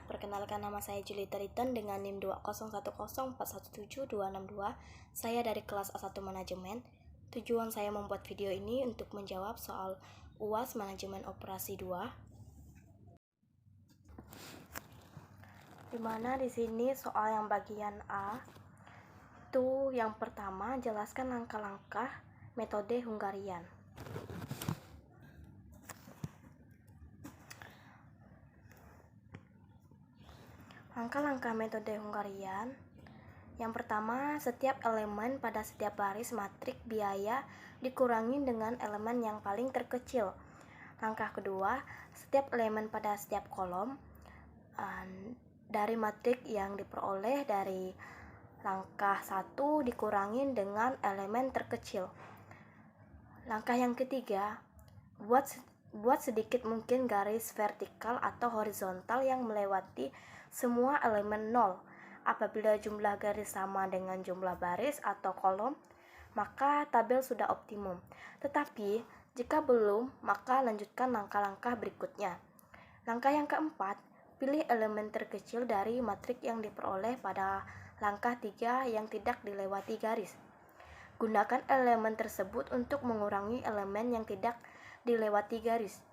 perkenalkan nama saya Julita Riton dengan NIM 20104172262. Saya dari kelas A1 Manajemen. Tujuan saya membuat video ini untuk menjawab soal UAS Manajemen Operasi 2. Dimana di sini soal yang bagian A itu yang pertama, jelaskan langkah-langkah metode Hungarian. Langkah-langkah metode Hungarian. Yang pertama, setiap elemen pada setiap baris matriks biaya dikurangi dengan elemen yang paling terkecil. Langkah kedua, setiap elemen pada setiap kolom dari matriks yang diperoleh dari langkah 1 dikurangi dengan elemen terkecil. Langkah yang ketiga, buat sedikit mungkin garis vertikal atau horizontal yang melewati semua elemen 0. Apabila jumlah garis sama dengan jumlah baris atau kolom, maka tabel sudah optimum. Tetapi, jika belum, maka lanjutkan langkah-langkah berikutnya. Langkah yang keempat, pilih elemen terkecil dari matriks yang diperoleh pada langkah 3 yang tidak dilewati garis. Gunakan elemen tersebut untuk mengurangi elemen yang tidak dilewati garis.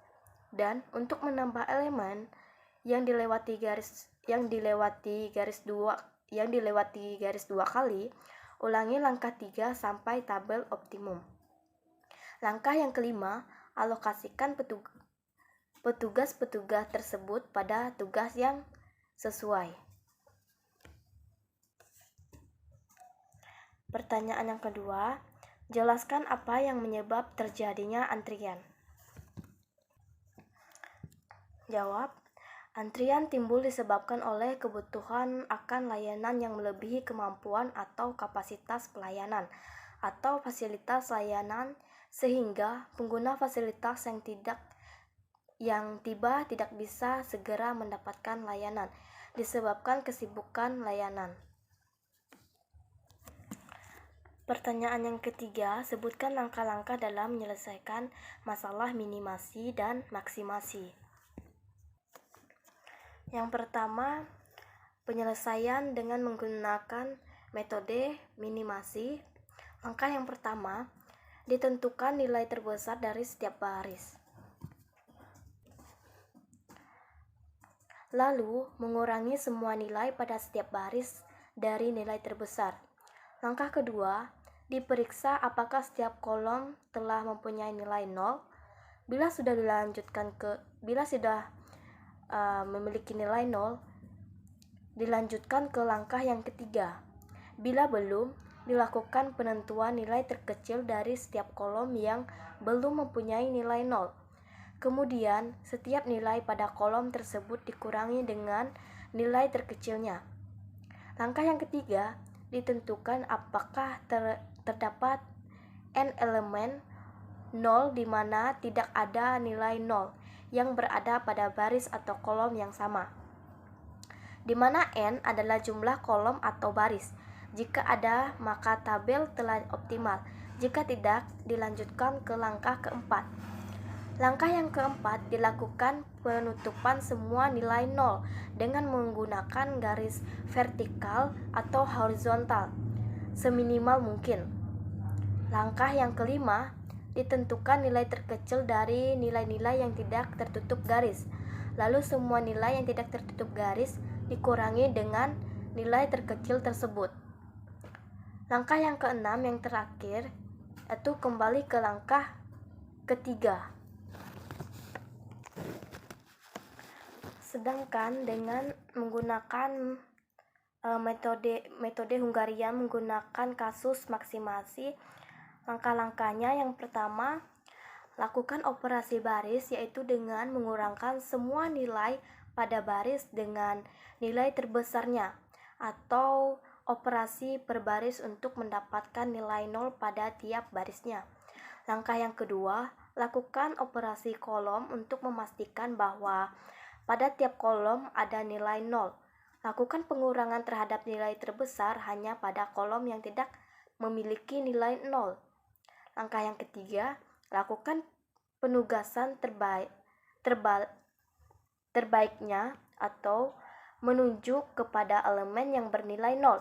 Dan untuk menambah elemen yang dilewati garis 2 kali, ulangi langkah 3 sampai tabel optimum. Langkah yang kelima, alokasikan petugas-petugas tersebut pada tugas yang sesuai. Pertanyaan yang kedua, jelaskan apa yang menyebab terjadinya antrian. Jawab, antrian timbul disebabkan oleh kebutuhan akan layanan yang melebihi kemampuan atau kapasitas pelayanan atau fasilitas layanan, sehingga pengguna fasilitas yang tiba tidak bisa segera mendapatkan layanan disebabkan kesibukan layanan. Pertanyaan yang ketiga, sebutkan langkah-langkah dalam menyelesaikan masalah minimasi dan maksimasi. Yang pertama, penyelesaian dengan menggunakan metode minimasi. Langkah yang pertama, ditentukan nilai terbesar dari setiap baris. Lalu, mengurangi semua nilai pada setiap baris dari nilai terbesar. Langkah kedua, diperiksa apakah setiap kolom telah mempunyai nilai 0. Bila sudah memiliki nilai 0, dilanjutkan ke langkah yang ketiga. Bila belum, dilakukan penentuan nilai terkecil dari setiap kolom yang belum mempunyai nilai 0. Kemudian, setiap nilai pada kolom tersebut dikurangi dengan nilai terkecilnya. Langkah yang ketiga, ditentukan apakah terdapat n elemen 0 di mana tidak ada nilai 0 yang berada pada baris atau kolom yang sama, di mana n adalah jumlah kolom atau baris. Jika ada, maka tabel telah optimal. Jika tidak, dilanjutkan ke langkah keempat. Langkah yang keempat, dilakukan penutupan semua nilai 0 dengan menggunakan garis vertikal atau horizontal seminimal mungkin. Langkah yang kelima, ditentukan nilai terkecil dari nilai-nilai yang tidak tertutup garis. Lalu semua nilai yang tidak tertutup garis dikurangi dengan nilai terkecil tersebut. Langkah yang keenam, yang terakhir, itu kembali ke langkah ketiga. Sedangkan dengan menggunakan metode Hungarian menggunakan kasus maksimasi, langkah-langkahnya yang pertama, lakukan operasi baris, yaitu dengan mengurangkan semua nilai pada baris dengan nilai terbesarnya, atau operasi per baris untuk mendapatkan nilai 0 pada tiap barisnya. Langkah yang kedua, lakukan operasi kolom untuk memastikan bahwa pada tiap kolom ada nilai 0. Lakukan pengurangan terhadap nilai terbesar hanya pada kolom yang tidak memiliki nilai 0. Langkah yang ketiga, lakukan penugasan terbaiknya atau menunjuk kepada elemen yang bernilai 0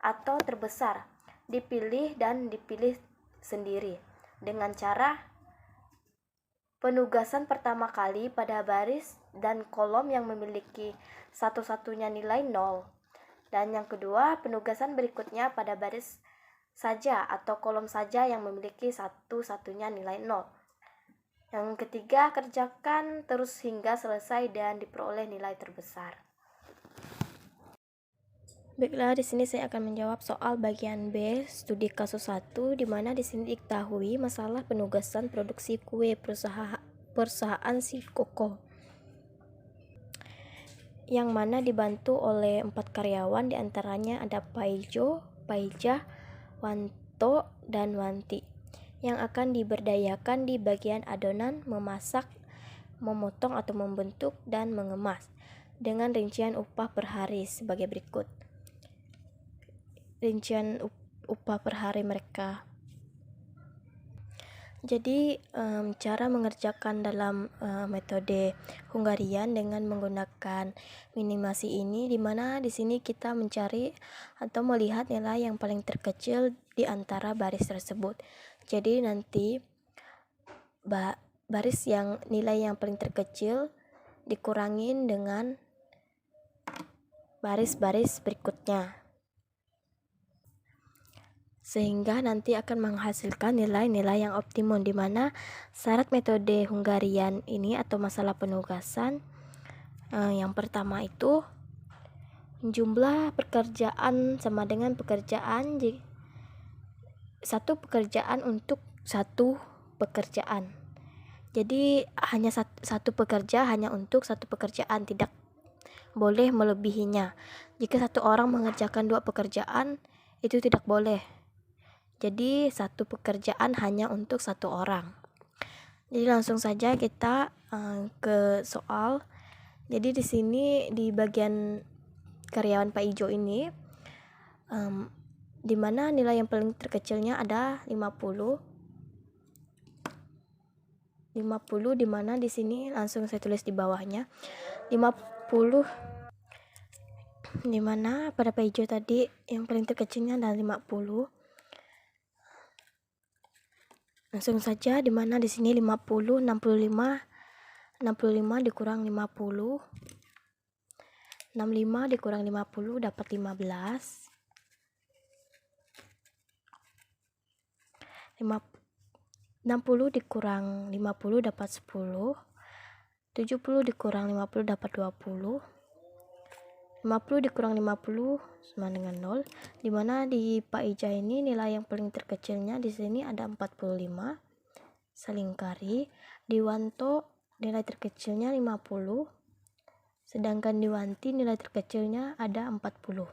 atau terbesar, dipilih dan dipilih sendiri dengan cara penugasan pertama kali pada baris dan kolom yang memiliki satu-satunya nilai 0, dan yang kedua penugasan berikutnya pada baris saja atau kolom saja yang memiliki satu-satunya nilai 0. Yang ketiga, kerjakan terus hingga selesai dan diperoleh nilai terbesar. Baiklah, di sini saya akan menjawab soal bagian B, studi kasus 1, di mana di sini diketahui masalah penugasan produksi kue perusahaan si Koko, yang mana dibantu oleh 4 karyawan, diantaranya ada Paijo, Paijah, Wanto, dan Wanti, yang akan diberdayakan di bagian adonan memasak, memotong atau membentuk, dan mengemas, dengan rincian upah per hari sebagai berikut. Rincian upah per hari mereka. Jadi cara mengerjakan dalam metode Hungarian dengan menggunakan minimasi ini, di mana di sini kita mencari atau melihat nilai yang paling terkecil di antara baris tersebut. Jadi nanti baris yang nilai yang paling terkecil dikurangin dengan baris-baris berikutnya, sehingga nanti akan menghasilkan nilai-nilai yang optimum, di mana syarat metode Hungarian ini atau masalah penugasan yang pertama itu jumlah pekerjaan sama dengan pekerjaan satu pekerjaan untuk satu pekerjaan. Jadi hanya satu pekerja hanya untuk satu pekerjaan, tidak boleh melebihinya. Jika satu orang mengerjakan 2 pekerjaan, itu tidak boleh. Jadi satu pekerjaan hanya untuk satu orang. Jadi langsung saja kita ke soal. Jadi di sini di bagian karyawan Pak Ijo ini, di mana nilai yang paling terkecilnya ada 50, di mana di sini langsung saya tulis di bawahnya 50, di mana pada Pak Ijo tadi yang paling terkecilnya adalah 50. Langsung saja, di mana di sini 50, 65 dikurang 50, 65 dikurang 50 dapat 15, 60 dikurang 50 dapat 10, 70 dikurang 50 dapat 20, 50 dikurang 50 sama dengan 0, dimana di Pak Ija ini nilai yang paling terkecilnya di sini ada 45, selingkari. Di Wanto nilai terkecilnya 50, sedangkan di Wanti nilai terkecilnya ada 40.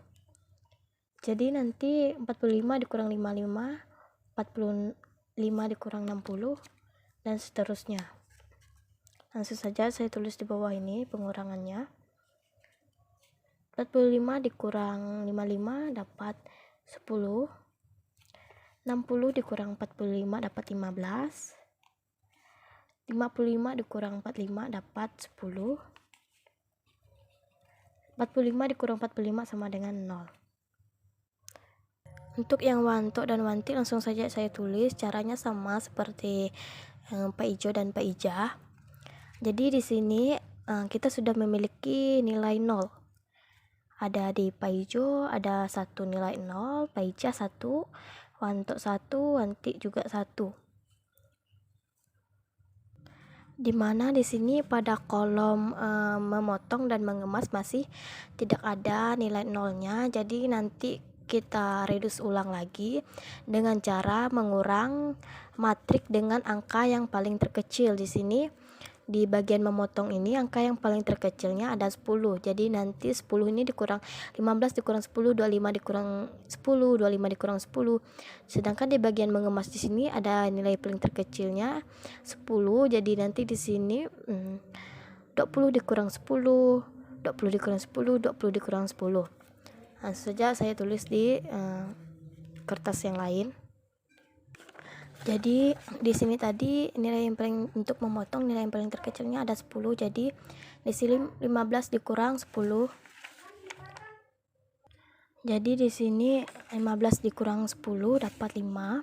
Jadi nanti 45 dikurang 55, 45 dikurang 60, dan seterusnya. Langsung saja saya tulis di bawah ini pengurangannya. 45 dikurang 55 dapat 10, 60 dikurang 45 dapat 15, 55 dikurang 45 dapat 10, 45 dikurang 45 sama dengan 0. Untuk yang Wanto dan Wanti langsung saja saya tulis, caranya sama seperti Pak Ijo dan Pak Ija. Jadi di sini kita sudah memiliki nilai 0. Ada di Pak Ijo ada 1 nilai 0, Pak Ija 1, Wanto 1, Wanti juga 1. Dimana di sini pada kolom memotong dan mengemas masih tidak ada nilai 0-nya. Jadi nanti kita reduce ulang lagi dengan cara mengurang matrik dengan angka yang paling terkecil. Di sini di bagian memotong ini angka yang paling terkecilnya ada 10. Jadi nanti 10 ini dikurang 15 dikurang 10, 25 dikurang 10, 25 dikurang 10. Sedangkan di bagian mengemas di sini ada nilai paling terkecilnya 10. Jadi nanti di sini 20 dikurang 10, 20 dikurang 10, 20 dikurang 10. Langsung saja saya tulis di kertas yang lain. Jadi di sini tadi nilai yang paling untuk memotong nilai yang paling terkecilnya ada 10. Jadi di sini 15 dikurang 10 Jadi di sini 15 dikurang 10 dapat 5.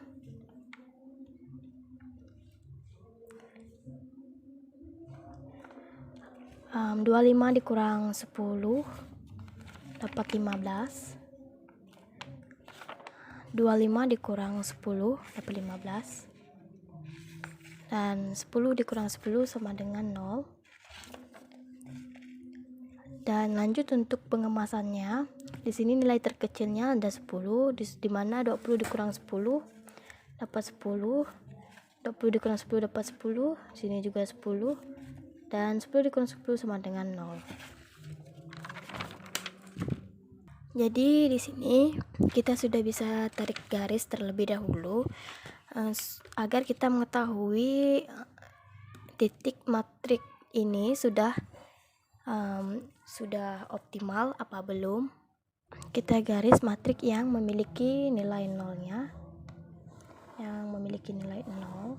25 dikurang 10 dapat 15. 25 dikurang 10 dapat 15. Dan 10 dikurang 10 sama dengan 0. Dan lanjut untuk pengemasannya. Di sini nilai terkecilnya ada 10, di mana 20 dikurang 10 dapat 10. 20 dikurang 10 dapat 10. Sini juga 10. Dan 10 dikurang 10 sama dengan 0. Jadi di sini kita sudah bisa tarik garis terlebih dahulu agar kita mengetahui titik matrik ini sudah optimal apa belum. Kita garis matrik yang memiliki nilai nolnya, yang memiliki nilai 0.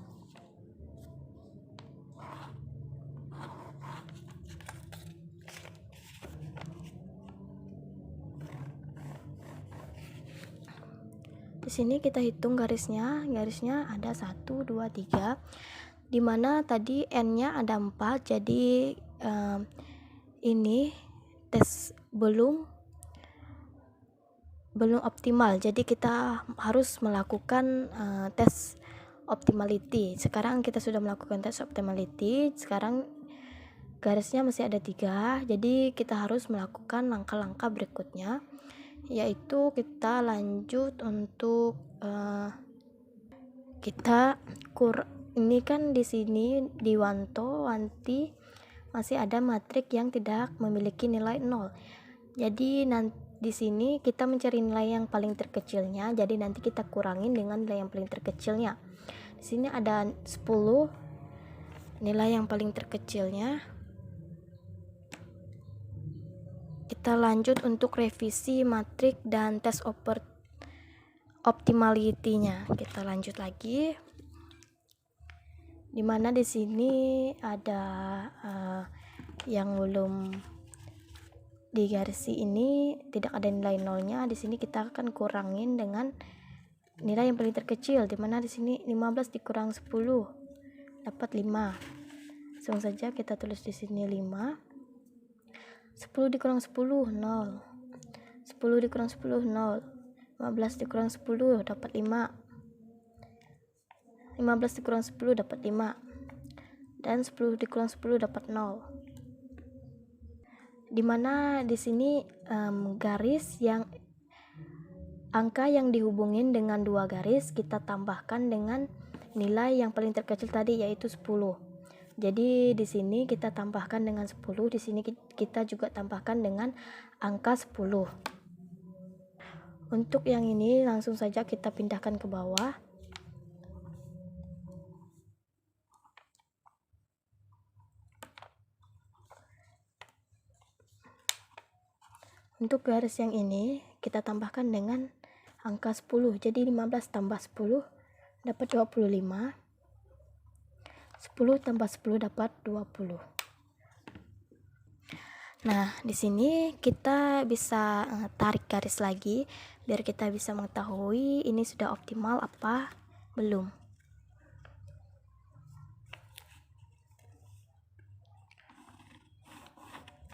Di sini kita hitung garisnya ada 1, 2, 3, dimana tadi n-nya ada 4, jadi ini tes belum optimal, jadi kita harus melakukan tes optimality. Sekarang kita sudah melakukan tes optimality, sekarang garisnya masih ada 3, jadi kita harus melakukan langkah-langkah berikutnya, yaitu kita lanjut untuk ini kan di sini di Wanti masih ada matrik yang tidak memiliki nilai 0. Jadi di sini kita mencari nilai yang paling terkecilnya, jadi nanti kita kurangin dengan nilai yang paling terkecilnya. Di sini ada 10 nilai yang paling terkecilnya. Kita lanjut untuk revisi matrik dan tes optimality-nya. Kita lanjut lagi. Dimana di sini ada yang belum digarisi ini tidak ada nilai nolnya. Di sini kita akan kurangin dengan nilai yang paling terkecil, dimana di sini 15 dikurang 10 dapat 5. Langsung saja kita tulis di sini 5. 10 dikurang 10 0. 10 dikurang 10 0. 15 dikurang 10 dapat 5. 15 dikurang 10 dapat 5. Dan 10 dikurang 10 dapat 0. Dimana di sini garis yang angka yang dihubungin dengan dua garis kita tambahkan dengan nilai yang paling terkecil tadi, yaitu 10. Jadi di sini kita tambahkan dengan 10, di sini kita juga tambahkan dengan angka 10. Untuk yang ini langsung saja kita pindahkan ke bawah. Untuk garis yang ini kita tambahkan dengan angka 10. Jadi 15 tambah 10 dapat 25. 10 tambah 10 dapat 20. Nah, di sini kita bisa tarik garis lagi biar kita bisa mengetahui ini sudah optimal apa belum.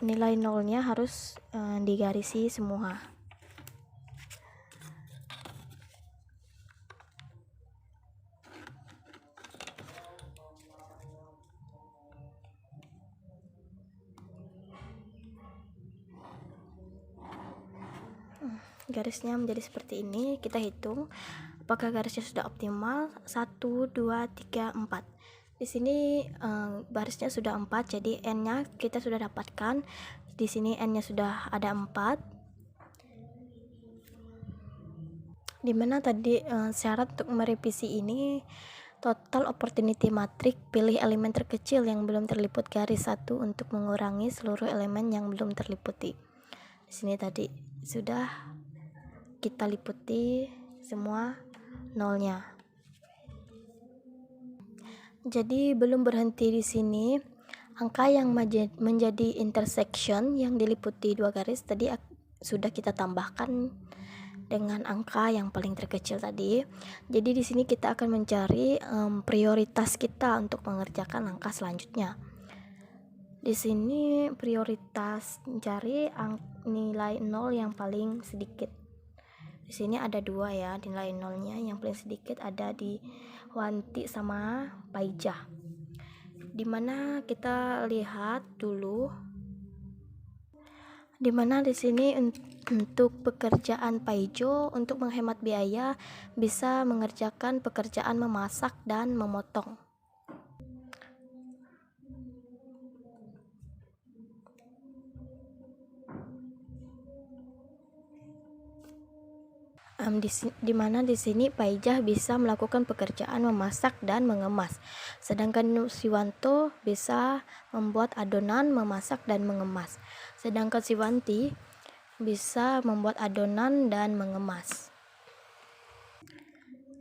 Nilai nolnya harus digarisi semua. Garisnya menjadi seperti ini. Kita hitung apakah garisnya sudah optimal. 1, 2, 3, 4. Di sini garisnya sudah 4, jadi n-nya kita sudah dapatkan. Di sini n-nya sudah ada 4. Dimana tadi syarat untuk merevisi ini total opportunity matrix, pilih elemen terkecil yang belum terliput garis 1 untuk mengurangi seluruh elemen yang belum terliputi. Di sini tadi sudah kita liputi semua nolnya. Jadi belum berhenti di sini. Angka yang menjadi intersection yang diliputi dua garis tadi sudah kita tambahkan dengan angka yang paling terkecil tadi. Jadi di sini kita akan mencari prioritas kita untuk mengerjakan langkah selanjutnya. Di sini prioritas mencari nilai 0 yang paling sedikit. Di sini ada dua ya, nilai nolnya yang paling sedikit ada di Wanti sama Paijah. Dimana kita lihat dulu, dimana di sini untuk pekerjaan Paijo untuk menghemat biaya bisa mengerjakan pekerjaan memasak dan memotong. Dimana di sini Paijah bisa melakukan pekerjaan memasak dan mengemas, sedangkan Siwanto bisa membuat adonan, memasak dan mengemas, sedangkan Siwanti bisa membuat adonan dan mengemas.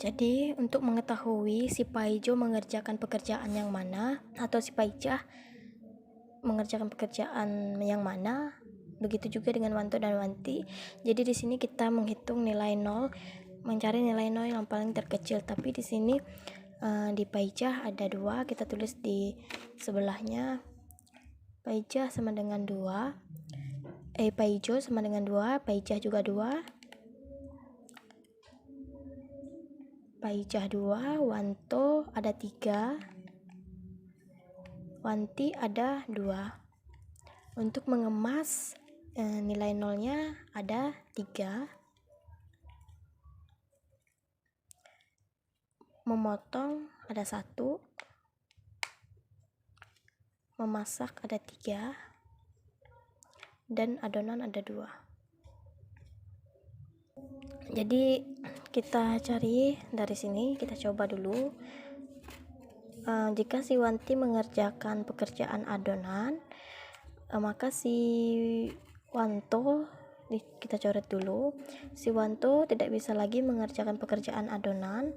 Jadi untuk mengetahui si Paijo mengerjakan pekerjaan yang mana atau si Paijah mengerjakan pekerjaan yang mana, begitu juga dengan Wanto dan Wanti. Jadi di sini kita menghitung nilai 0, mencari nilai 0 yang paling terkecil. Tapi di sini di Paijah ada 2, kita tulis di sebelahnya. Paijah sama dengan 2. Paijo sama dengan 2, Paijah juga 2. Paijah 2, Wanto ada 3, Wanti ada 2. Untuk mengemas nilai nolnya ada 3. Memotong ada 1. Memasak ada 3. Dan adonan ada 2. Jadi kita cari dari sini, kita coba dulu. Jika si Wanti mengerjakan pekerjaan adonan, maka si Wanto, kita coret dulu, si Wanto tidak bisa lagi mengerjakan pekerjaan adonan,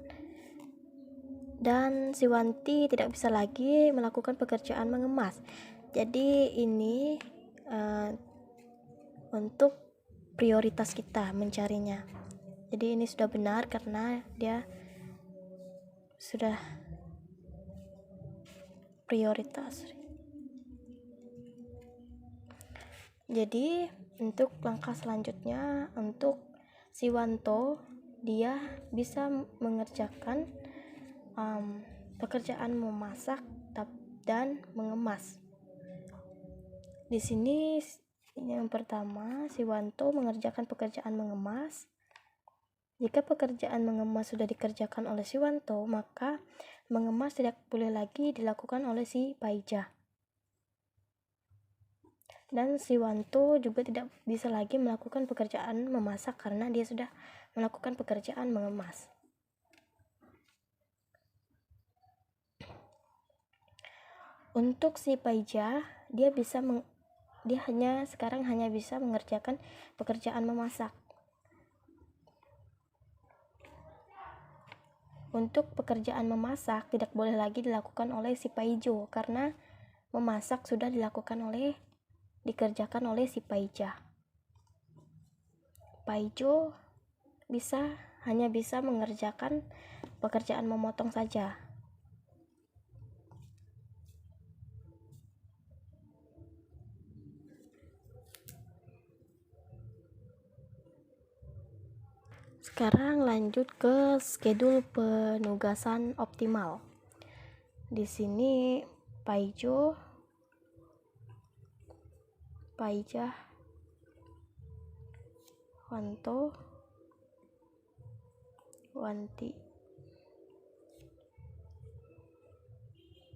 dan si Wanti tidak bisa lagi melakukan pekerjaan mengemas. Jadi ini untuk prioritas kita mencarinya. Jadi ini sudah benar karena dia sudah prioritas. Jadi untuk langkah selanjutnya, untuk si Wanto, dia bisa mengerjakan pekerjaan memasak dan mengemas. Di sini yang pertama, si Wanto mengerjakan pekerjaan mengemas. Jika pekerjaan mengemas sudah dikerjakan oleh si Wanto, maka mengemas tidak boleh lagi dilakukan oleh si Paijah. Dan si Wanto juga tidak bisa lagi melakukan pekerjaan memasak karena dia sudah melakukan pekerjaan mengemas. Untuk si Paijah, dia sekarang hanya bisa mengerjakan pekerjaan memasak. Untuk pekerjaan memasak tidak boleh lagi dilakukan oleh si Paijo karena memasak sudah dikerjakan oleh si Paijah. Paijo hanya bisa mengerjakan pekerjaan memotong saja. Sekarang lanjut ke schedule penugasan optimal. Di sini Paijo, Paijah, Wanto, Wanti.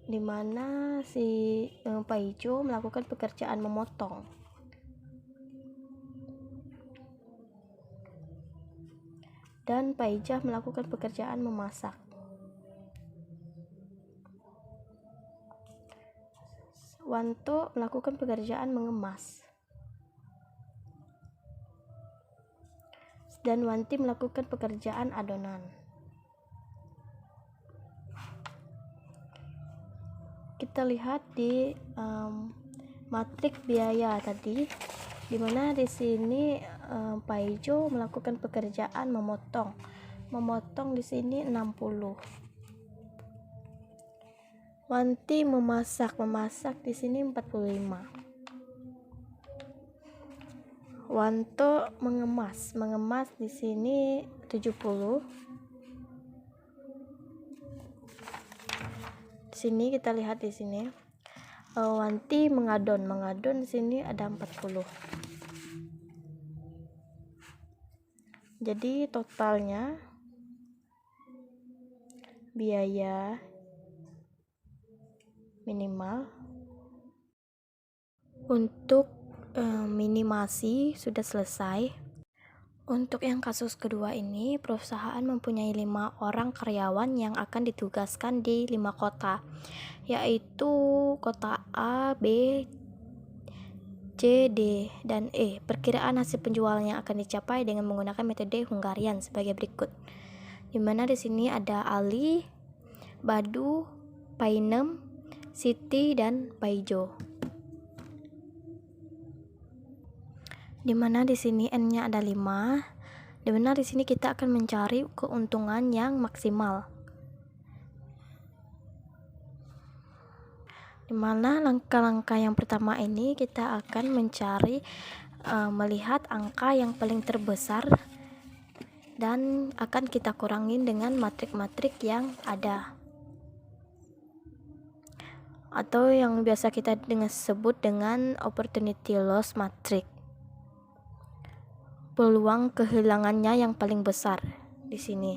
Dimana si Paijo melakukan pekerjaan memotong. Dan Paijah melakukan pekerjaan memasak. Wanto melakukan pekerjaan mengemas. Dan Wanti melakukan pekerjaan adonan. Kita lihat di matriks biaya tadi, dimana di sini Paijo melakukan pekerjaan memotong di sini 60. Wanti memasak di sini 45. Wanto mengemas di sini 70. Di sini kita lihat di sini Wanti mengadon di sini ada 40. Jadi totalnya biaya minimal untuk minimasi sudah selesai. Untuk yang kasus kedua ini, perusahaan mempunyai 5 orang karyawan yang akan ditugaskan di 5 kota, yaitu kota A, B, C, D, dan E. Perkiraan hasil penjualan yang akan dicapai dengan menggunakan metode Hungarian sebagai berikut. Dimana di sini ada Ali, Badu, Painem, Siti, dan Paijo. Dimana di sini N-nya ada 5. Dimana di sini kita akan mencari keuntungan yang maksimal. Dimana langkah-langkah yang pertama ini kita akan mencari melihat angka yang paling terbesar dan akan kita kurangin dengan matrik-matrik yang ada, atau yang biasa kita sebut dengan opportunity loss matrix. Peluang kehilangannya yang paling besar di sini.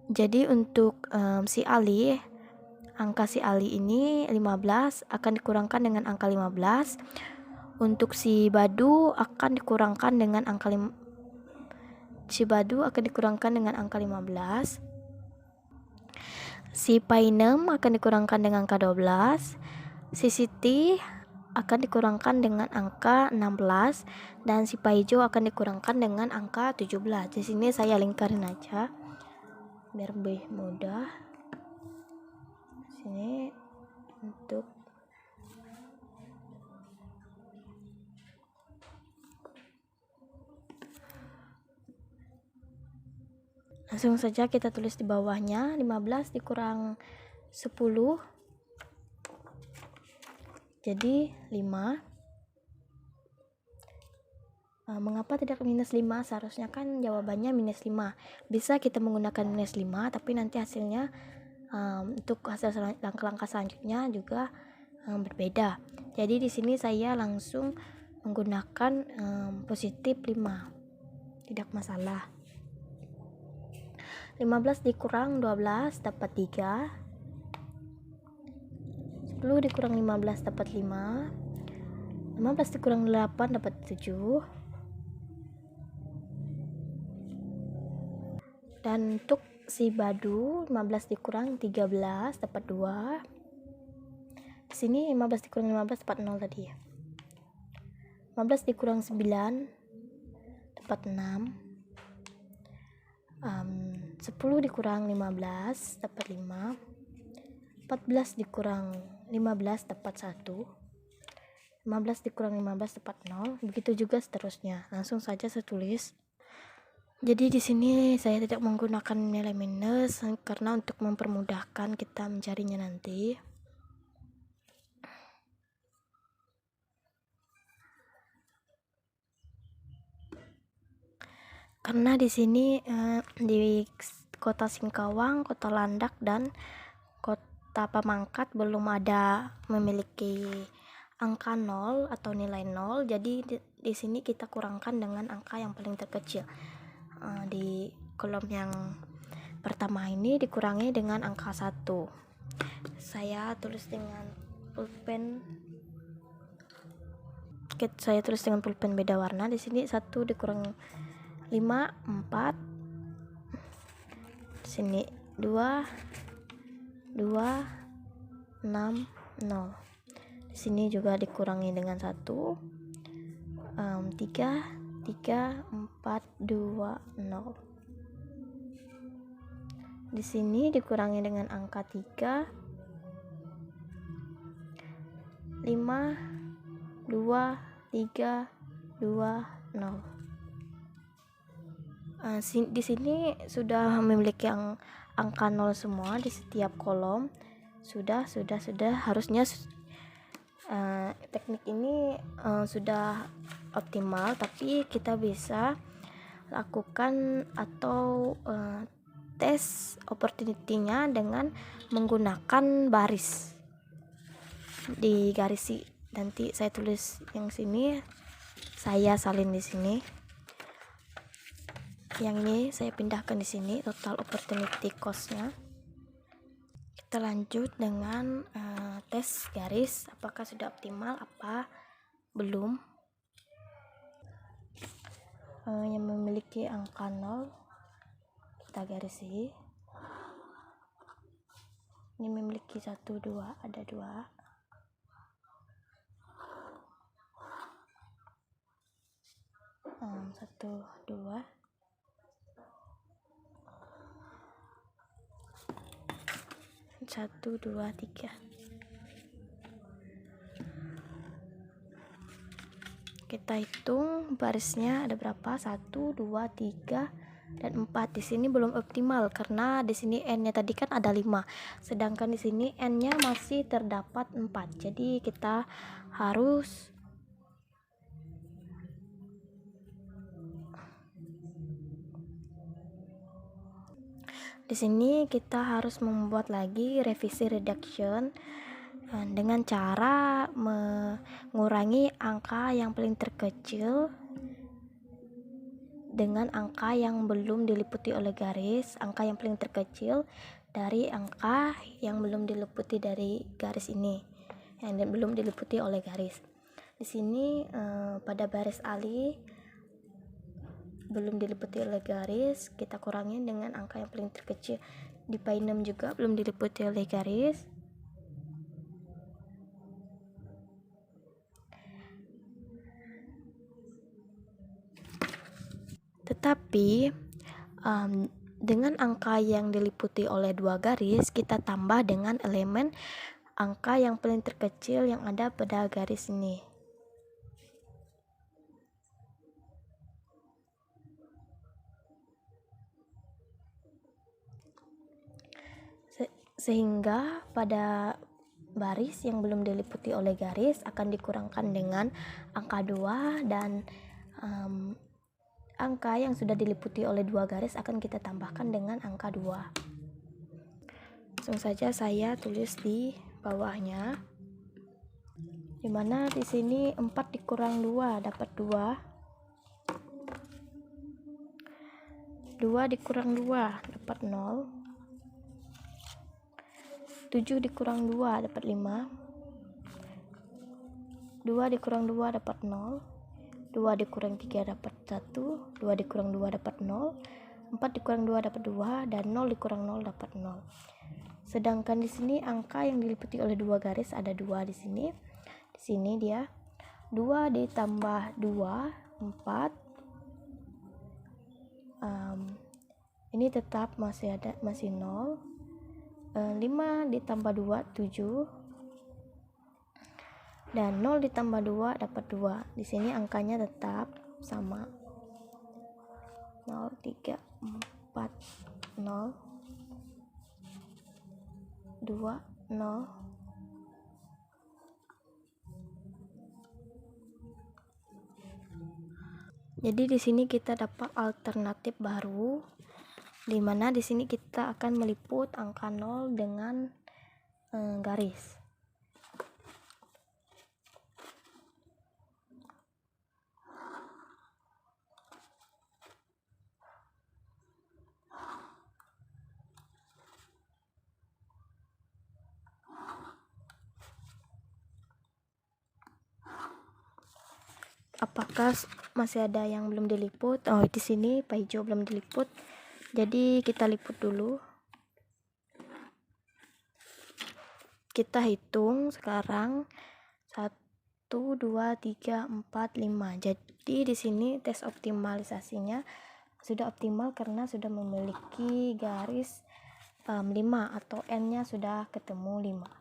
Jadi untuk si Ali, angka si Ali ini 15 akan dikurangkan dengan angka 15. Untuk si Badu akan dikurangkan dengan angka 15. Si Painem akan dikurangkan dengan angka 12. Si Siti akan dikurangkan dengan angka 16 dan si Paijo akan dikurangkan dengan angka 17. Di sini saya lingkarin aja biar lebih mudah. Sini untuk langsung saja kita tulis di bawahnya 15 dikurang 10 jadi 5. Mengapa tidak minus 5? Seharusnya kan jawabannya minus 5. Bisa kita menggunakan minus 5, tapi nanti hasilnya untuk hasil langkah-langkah selanjutnya juga berbeda. Jadi di sini saya langsung menggunakan positif 5. Tidak masalah. 15 dikurang 12 dapat 3. 10 dikurang 15 dapat 5. 15 dikurang 8 dapat 7. Dan untuk si Badu 15 dikurang 13 dapat 2. Di sini 15 dikurang 15 dapat 0 tadi ya. 15 dikurang 9 dapat 6. 10 dikurang 15 dapat 5. 14 dikurang 15 dapat 1. 15 dikurang 15 dapat 0. Begitu juga seterusnya. Langsung saja saya tulis. Jadi di sini saya tidak menggunakan nilai minus karena untuk mempermudahkan kita mencarinya nanti. Karena di sini di kota Singkawang, kota Landak, dan kota Pamangkat belum ada memiliki angka 0 atau nilai 0. Jadi di sini kita kurangkan dengan angka yang paling terkecil. Di kolom yang pertama ini dikurangi dengan angka 1. Saya tulis dengan pulpen. Saya tulis dengan pulpen beda warna. Di sini 1 dikurang 5 4. Di sini 2 6 0. Di sini juga dikurangi dengan 1. 3 4 2 0. Di sini dikurangi dengan angka 3. 2, 3, 2, 0. Di sini sudah memiliki angka 0 semua di setiap kolom. Sudah harusnya teknik ini sudah optimal, tapi kita bisa lakukan atau tes opportunity-nya dengan menggunakan baris. Di garis nanti saya tulis yang sini, saya salin di sini. Yang ini saya pindahkan di sini, total opportunity cost-nya. Kita lanjut dengan tes garis, apakah sudah optimal apa belum. Yang memiliki angka 0 kita garisi. Ini memiliki 1, 2, ada 2. Satu, 2. Satu, 2, 3. Kita hitung barisnya ada berapa, 1, 2, 3, dan 4. Di sini belum optimal karena di sini n-nya tadi kan ada 5, sedangkan di sini n-nya masih terdapat 4. Jadi kita harus di sini kita harus membuat lagi revisi reduction dengan cara mengurangi angka yang paling terkecil dengan angka yang belum diliputi oleh garis, angka yang paling terkecil dari angka yang belum diliputi dari garis ini, yang belum diliputi oleh garis. Di sini pada baris Ali belum diliputi oleh garis, kita kurangi dengan angka yang paling terkecil. Di pi 6 juga belum diliputi oleh garis. Tetapi dengan angka yang diliputi oleh 2 garis, kita tambah dengan elemen angka yang paling terkecil yang ada pada garis ini. Sehingga pada baris yang belum diliputi oleh garis akan dikurangkan dengan angka 2, dan angka yang sudah diliputi oleh 2 garis akan kita tambahkan dengan angka 2. Langsung saja saya tulis di bawahnya, dimana di sini 4 dikurang 2 dapat 2. 2 dikurang 2 dapat 0. 7 dikurang 2 dapat 5. 2 dikurang 2 dapat 0. 2 dikurang 3 dapat 1. 2 dikurang 2 dapat 0. 4 dikurang 2 dapat 2, dan 0 dikurang 0 dapat 0. Sedangkan di sini angka yang diliputi oleh 2 garis ada 2 di sini. Di sini dia 2 ditambah 2 4. Ini tetap masih 0. 5 ditambah 2 7, dan 0 ditambah 2 dapat 2. Di sini angkanya tetap sama, 0 3 4 0 2 0. Jadi di sini kita dapat alternatif baru, di mana di sini kita akan meliput angka 0 dengan garis. Apakah masih ada yang belum diliput? Oh, di sini Pak Hijau belum diliput. Jadi kita liput dulu. Kita hitung sekarang 1 2 3 4 5. Jadi di sini tes optimalisasinya sudah optimal karena sudah memiliki garis 5 atau n-nya sudah ketemu 5.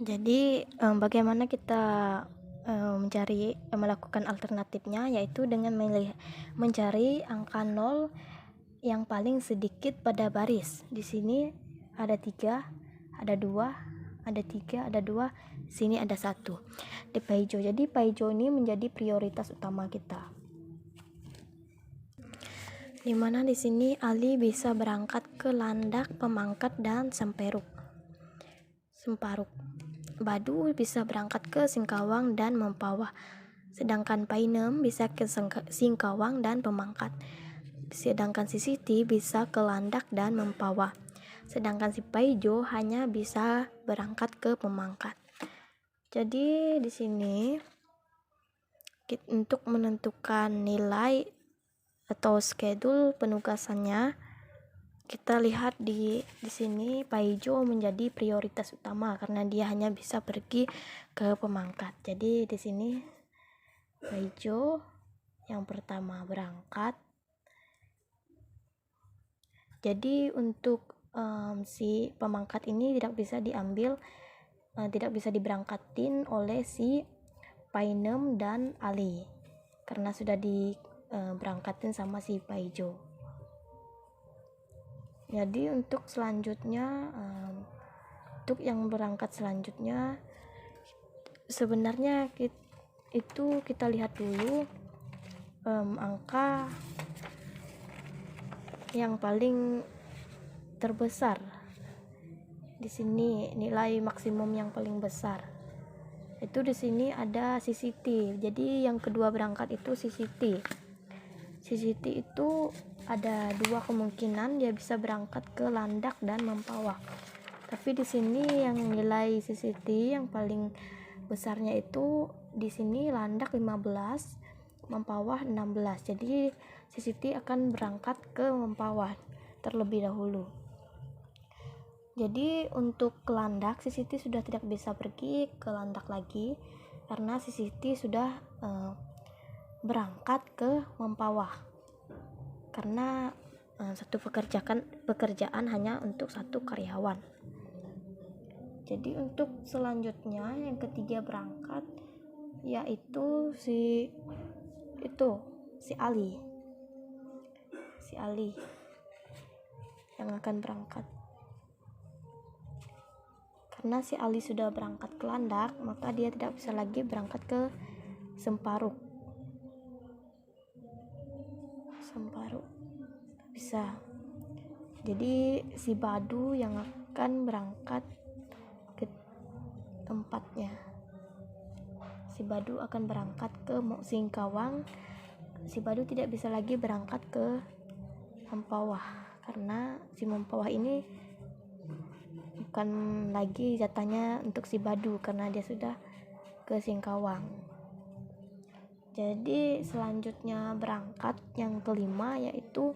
Jadi bagaimana kita melakukan alternatifnya, yaitu dengan mencari angka 0 yang paling sedikit pada baris. Di sini ada 3, ada 2, ada 3, ada 2, sini ada 1 di paijo. Jadi paijo ini menjadi prioritas utama kita, dimana di sini Ali bisa berangkat ke landak, pemangkat, dan semparuk. Badu bisa berangkat ke Singkawang dan Mempawah, sedangkan Painem bisa ke Singkawang dan pemangkat. Sedangkan si Siti bisa ke landak dan Mempawah, sedangkan si Paijo hanya bisa berangkat ke pemangkat. Jadi di sini untuk menentukan nilai atau schedule penugasannya, kita lihat di sini Paijo menjadi prioritas utama karena dia hanya bisa pergi ke pemangkat. Jadi di sini Paijo yang pertama berangkat. Jadi untuk si pemangkat ini tidak bisa diambil, tidak bisa diberangkatin oleh si Painem dan Ali karena sudah diberangkatin sama si Paijo. Jadi untuk selanjutnya, untuk yang berangkat selanjutnya, sebenarnya kita lihat dulu angka yang paling terbesar. Di sini nilai maksimum yang paling besar itu di sini ada si Siti. Jadi yang kedua berangkat itu si Siti. Si Siti itu ada 2 kemungkinan, dia bisa berangkat ke landak dan Mempawah. Tapi di sini yang nilai si Siti yang paling besarnya itu di sini landak 15, Mempawah 16. Jadi si Siti akan berangkat ke Mempawah terlebih dahulu. Jadi untuk ke landak, si Siti sudah tidak bisa pergi ke landak lagi karena si Siti sudah berangkat ke Mempawah karena satu pekerjaan hanya untuk 1 karyawan. Jadi untuk selanjutnya yang ketiga berangkat yaitu si Ali yang akan berangkat. Karena si Ali sudah berangkat ke landak, maka dia tidak bisa lagi berangkat ke Semparuk bisa. Jadi si Badu yang akan berangkat ke tempatnya. Si Badu akan berangkat ke Singkawang. Si Badu tidak bisa lagi berangkat ke Mempawah karena si Mempawah ini bukan lagi jatahnya untuk si Badu karena dia sudah ke Singkawang. Jadi selanjutnya berangkat yang kelima yaitu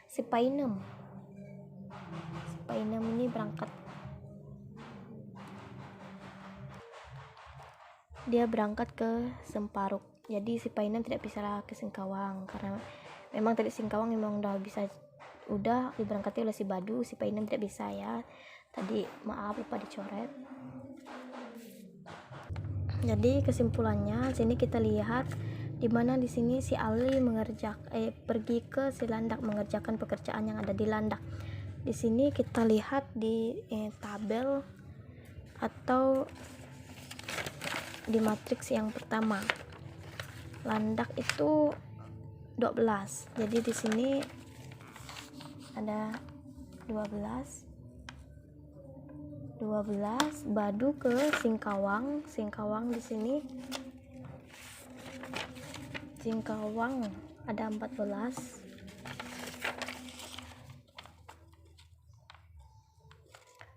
si Painem. Si Painem ini berangkat. Dia berangkat ke Semparuk. Jadi si Painem tidak bisa ke Singkawang karena memang tadi Singkawang memang udah diberangkati oleh si Badu. Si Painem tidak bisa ya. Tadi maaf lupa dicoret. Jadi kesimpulannya sini kita lihat di mana di sini si Ali pergi ke si landak mengerjakan pekerjaan yang ada di landak. Di sini kita lihat di tabel atau di matriks yang pertama. Landak itu 12. Jadi di sini ada 12 Badu ke Singkawang di sini Singkawang ada 14,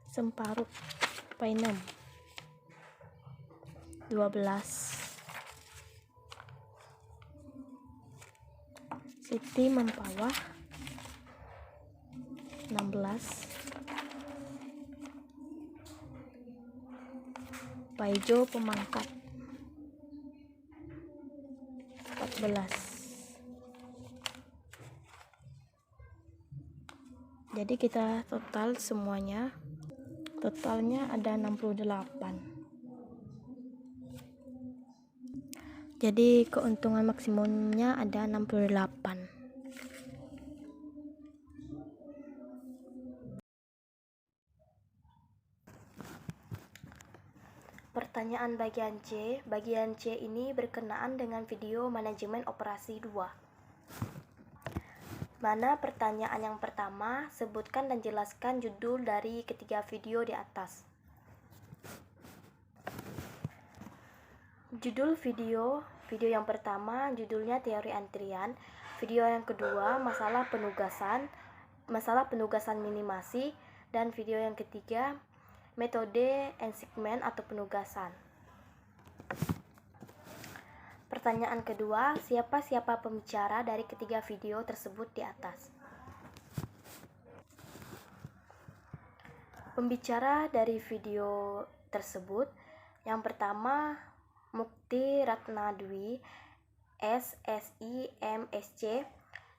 Semparuk Painem 12, Siti Mempawah 16, Paijo Pemangkat 14. Jadi kita total semuanya Totalnya ada 68. Jadi keuntungan maksimumnya ada 68. Pertanyaan bagian C. Bagian C ini berkenaan dengan video manajemen operasi 2. Mana pertanyaan yang pertama? Sebutkan dan jelaskan judul dari ketiga video di atas. Judul video yang pertama judulnya teori antrian, video yang kedua masalah penugasan minimasi, dan video yang ketiga metode ensigment atau penugasan. Pertanyaan kedua, siapa pembicara dari ketiga video tersebut di atas? Pembicara dari video tersebut yang pertama Mukti Ratnadwi, SSI, MSc.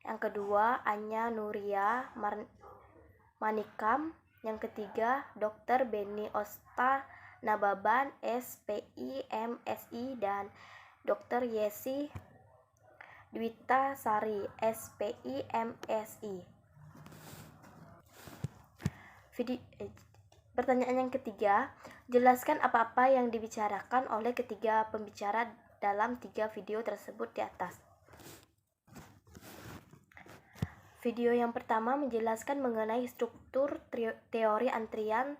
Yang kedua Anya Nuria Manikam. Yang ketiga Dr. Beni Osta Nababan, SPI, MSI, dan Dr. Yesi Dwita Sari, SPI, MSI. Pertanyaan yang ketiga, jelaskan apa-apa yang dibicarakan oleh ketiga pembicara dalam 3 video tersebut di atas. Video yang pertama menjelaskan mengenai struktur teori antrian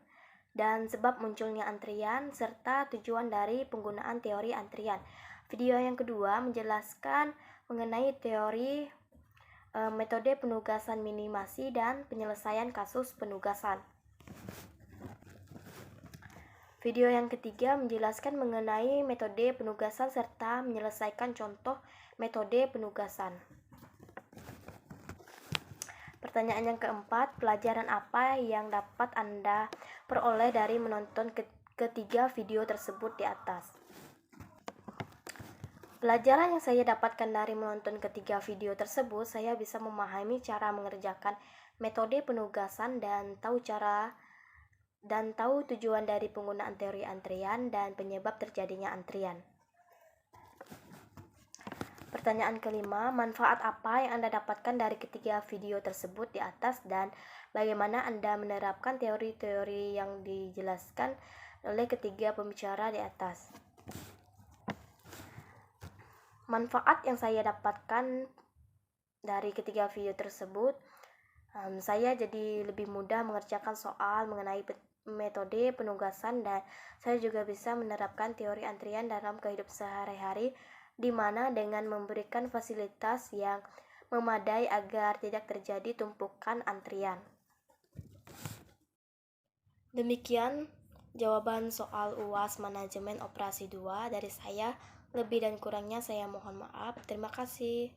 dan sebab munculnya antrian serta tujuan dari penggunaan teori antrian. Video yang kedua menjelaskan mengenai teori metode penugasan minimasi dan penyelesaian kasus penugasan. Video yang ketiga menjelaskan mengenai metode penugasan serta menyelesaikan contoh metode penugasan. Pertanyaan yang keempat, pelajaran apa yang dapat Anda peroleh dari menonton ketiga video tersebut di atas? Pelajaran yang saya dapatkan dari menonton ketiga video tersebut, saya bisa memahami cara mengerjakan metode penugasan dan tahu tujuan dari penggunaan teori antrian dan penyebab terjadinya antrian. Pertanyaan kelima, manfaat apa yang Anda dapatkan dari ketiga video tersebut di atas dan bagaimana Anda menerapkan teori-teori yang dijelaskan oleh ketiga pembicara di atas? Manfaat yang saya dapatkan dari ketiga video tersebut, saya jadi lebih mudah mengerjakan soal mengenai metode penugasan dan saya juga bisa menerapkan teori antrian dalam kehidupan sehari-hari, di mana dengan memberikan fasilitas yang memadai agar tidak terjadi tumpukan antrian. Demikian jawaban soal UAS manajemen operasi 2 dari saya. Lebih dan kurangnya saya mohon maaf. Terima kasih.